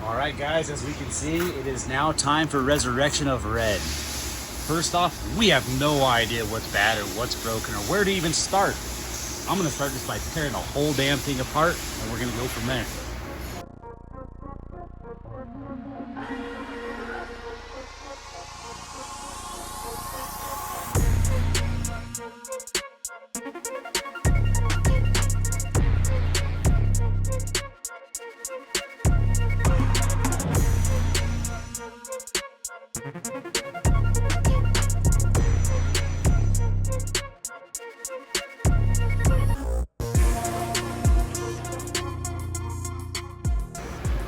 Alright guys, as we can see, it is now time for Resurrection of Red. First off, we have no idea what's bad or what's broken or where to even start. I'm going to start just by tearing the whole damn thing apart and we're going to go from there.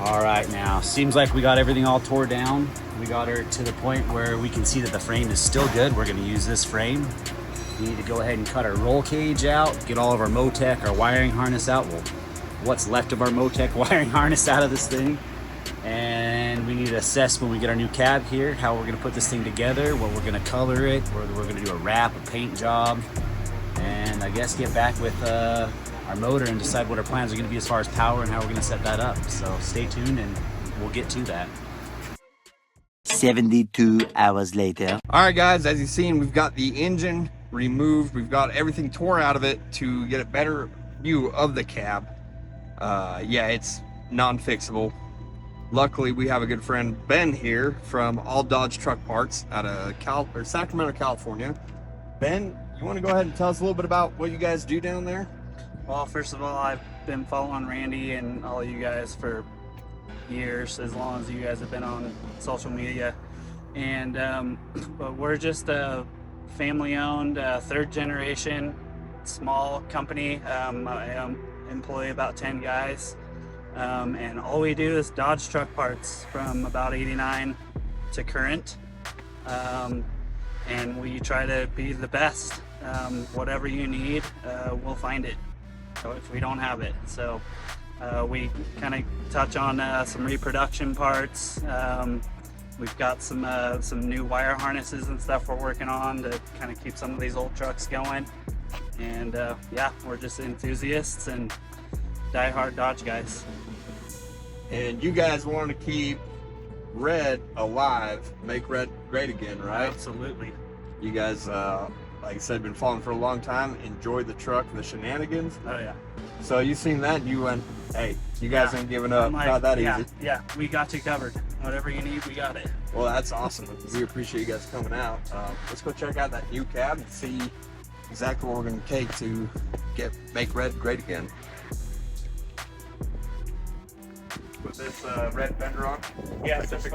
All right, now seems like we got everything all tore down. We got her to the point where we can see that the frame is still good. We're going to use this frame. We need to go ahead and cut our roll cage out, get all of our Motec, our wiring harness out. Well, what's left of our Motec wiring harness out of this thing. And we need to assess when we get our new cab here, how we're going to put this thing together, what we're going to color it, whether we're going to do a wrap, a paint job, and I guess get back with our motor and decide what our plans are going to be as far as power and how we're going to set that up. So stay tuned and we'll get to that. 72 hours later. All right, guys, as you've seen, we've got the engine removed. We've got everything torn out of it to get a better view of the cab. Yeah, it's non-fixable. Luckily, we have a good friend, Ben, here from All Dodge Truck Parts out of Sacramento, California. Ben, you want to go ahead and tell us a little bit about what you guys do down there? Well, first of all, I've been following Randy and all you guys for years, as long as you guys have been on social media. And but we're just a family-owned, third generation, small company. I employ about 10 guys. And all we do is Dodge truck parts from about 89 to current. And we try to be the best. Whatever you need, we'll find it if we don't have it. So we kind of touch on some reproduction parts. We've got some new wire harnesses and stuff we're working on to kind of keep some of these old trucks going. And yeah, we're just enthusiasts and die-hard Dodge guys. And you guys want to keep red alive, make red great again, right? Absolutely. You guys, like I said, been following for a long time, enjoy the truck, the shenanigans. Oh yeah. So you seen that, you went, hey, you guys ain't giving up. Like, not that yeah, easy. Yeah, we got you covered. Whatever you need, we got it. Well, that's awesome. We appreciate you guys coming out. Let's go check out that new cab and see exactly what we're going to take to make red great again. With this red fender on? Yeah, just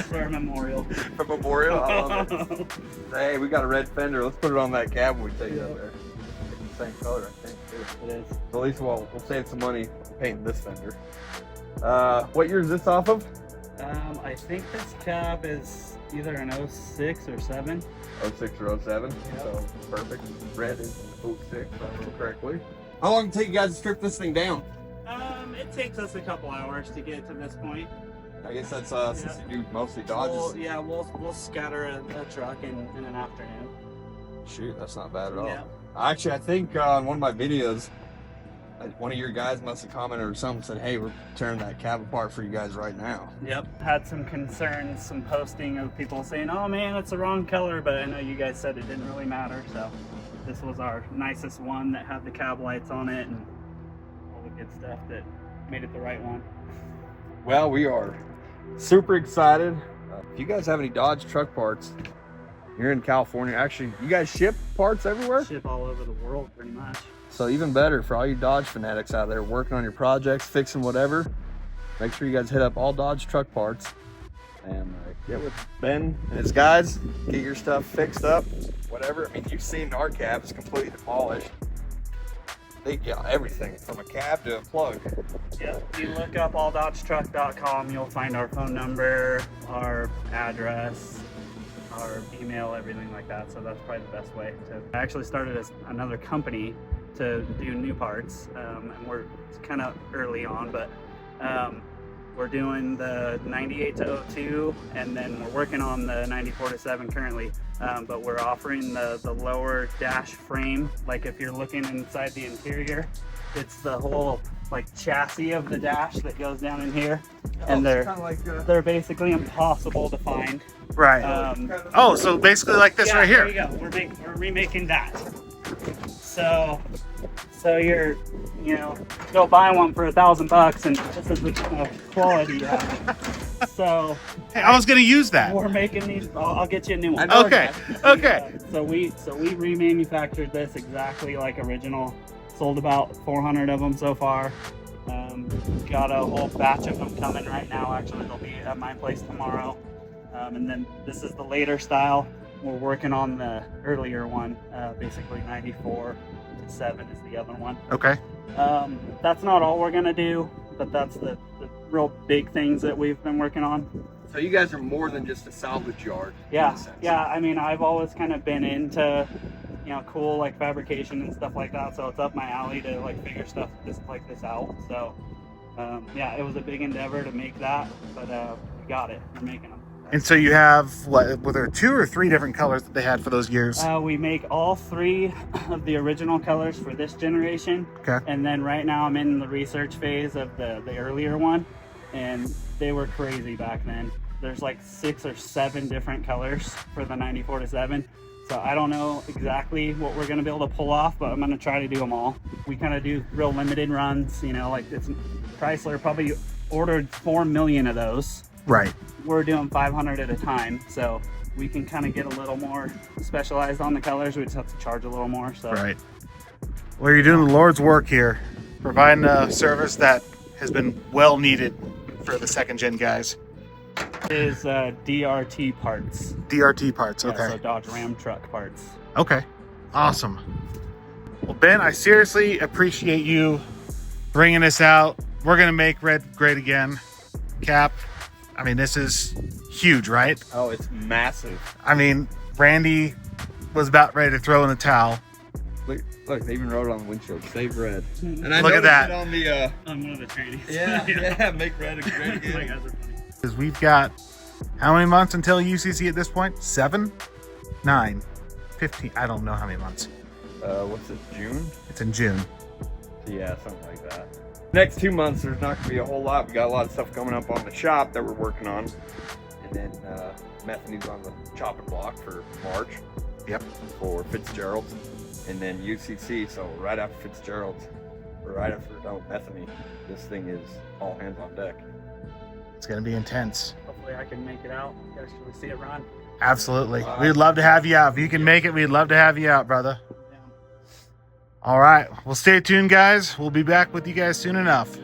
for a memorial. For memorial? I love it. Hey, we got a red fender. Let's put it on that cab when we take it up there. It's the same color, I think, too. It is. So at least we'll save some money painting this fender. What year is this off of? I think this cab is either an 06 or 7. 06 or 07. Yep. So perfect. Red is 06, if I remember correctly. How long did it take you guys to strip this thing down? It takes us a couple hours to get to this point. I guess that's since you do mostly Dodges. We'll scatter a truck in an afternoon. Shoot, that's not bad at all. Yeah. Actually, I think on one of my videos, one of your guys must have commented or something, said, hey, we're tearing that cab apart for you guys right now. Yep. Had some concerns, some posting of people saying, oh man, it's the wrong color, but I know you guys said it didn't really matter, so this was our nicest one that had the cab lights on it and all the good stuff that made it the right one. Well, we are super excited. If you guys have any Dodge truck parts, you're in California. Actually, you guys ship parts everywhere? Ship all over the world, pretty much. So even better for all you Dodge fanatics out there working on your projects, fixing whatever, make sure you guys hit up All Dodge Truck Parts and get with Ben and his guys, get your stuff fixed up, whatever. I mean, you've seen our cab is completely demolished. They got everything from a cab to a plug. Yep. If you look up alldodgetruck.com, you'll find our phone number, our address, our email, everything like that. So that's probably the best way to. I actually started another company to do new parts, and we're kind of early on, but we're doing the 98 to 02, and then we're working on the 94 to 7 currently. But we're offering the lower dash frame. Like if you're looking inside the interior, it's the whole like chassis of the dash that goes down in here, and it's kinda like, they're basically impossible to find. Right. Oh, so basically like this Yeah, right here. there you go. We're remaking that. So you're, you know, go buy one for $1,000 and this is the quality you have. So Hey, I was gonna use that. we're making these. I'll get you a new one. Okay. Okay. So we remanufactured this exactly like original. Sold about 400 of them so far. Got a whole batch of them coming right now. Actually, they'll be at my place tomorrow. And then this is the later style. We're working on the earlier one, basically 94 to 7 is the other one. Okay. That's not all we're gonna do, but that's the real big things that we've been working on. so you guys are more than just a salvage yard. in Yeah, a sense. yeah. I mean, I've always kind of been into, you know, cool like fabrication and stuff like that. So it's up my alley to like figure stuff like this out. So yeah, it was a big endeavor to make that, but we got it. We're making them. And so you have what? Were there 2 or 3 different colors that they had for those gears? We make all 3 of the original colors for this generation. Okay. And then right now I'm in the research phase of the earlier one, and they were crazy back then. There's like 6 or 7 different colors for the 94 to 7. So I don't know exactly what we're gonna be able to pull off, but I'm gonna try to do them all. We kind of do real limited runs, you know, like it's Chrysler probably ordered 4 million of those. Right. We're doing 500 at a time, so we can kind of get a little more specialized on the colors. We just have to charge a little more. So Right. Well, you're doing the Lord's work here, providing a service that has been well needed for the second gen guys. it is DRT parts. DRT parts. Yeah, Okay. so Dodge Ram truck parts. Okay. Awesome. Well, Ben, I seriously appreciate you bringing this out. We're gonna make red great again. Cap, I mean, this is huge, right? Oh, it's massive. I mean, Randy was about ready to throw in the towel. Look, they even wrote it on the windshield. Save red. And I Look at noticed that. it on the On one of the trainees. yeah, make red great You again. guys are funny. Because we've got how many months until UCC at this point? 7, 9, 15. I don't know how many months. What's it, June? It's in June. Yeah, something like that. Next 2 months, there's not gonna be a whole lot. We got a lot of stuff coming up on the shop that we're working on. And then Methane's on the chopping block for March. Yep. For Fitzgerald's. And then UCC, so right after Fitzgerald's, or right after we're done with Methane, this thing is all hands on deck. It's going to be intense. Hopefully I can make it out. You guys can see it run. Absolutely. We'd love to have you out. If you can make it, we'd love to have you out, brother. All right. Well, stay tuned, guys. We'll be back with you guys soon enough.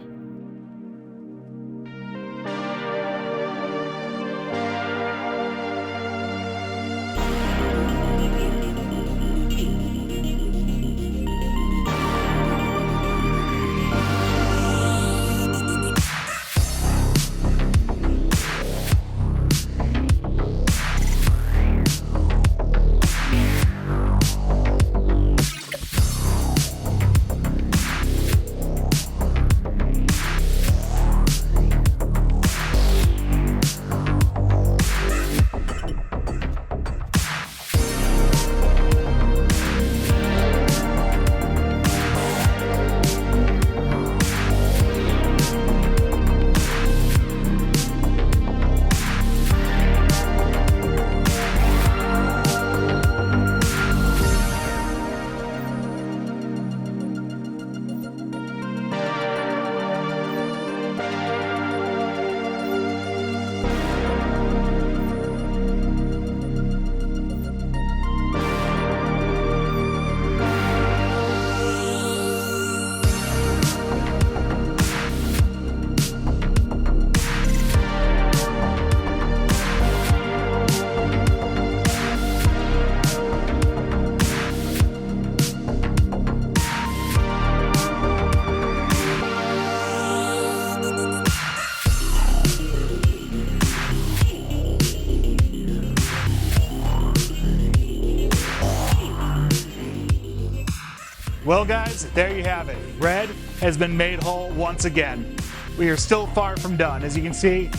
Well, guys, there you have it. Red has been made whole once again. We are still far from done. As you can see,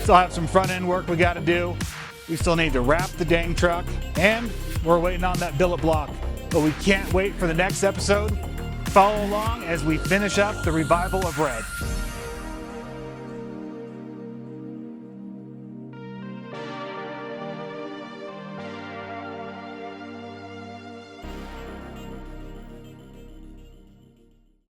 still have some front end work we got to do. We still need to wrap the dang truck, and we're waiting on that billet block. But we can't wait for the next episode. follow along as we finish up the revival of Red.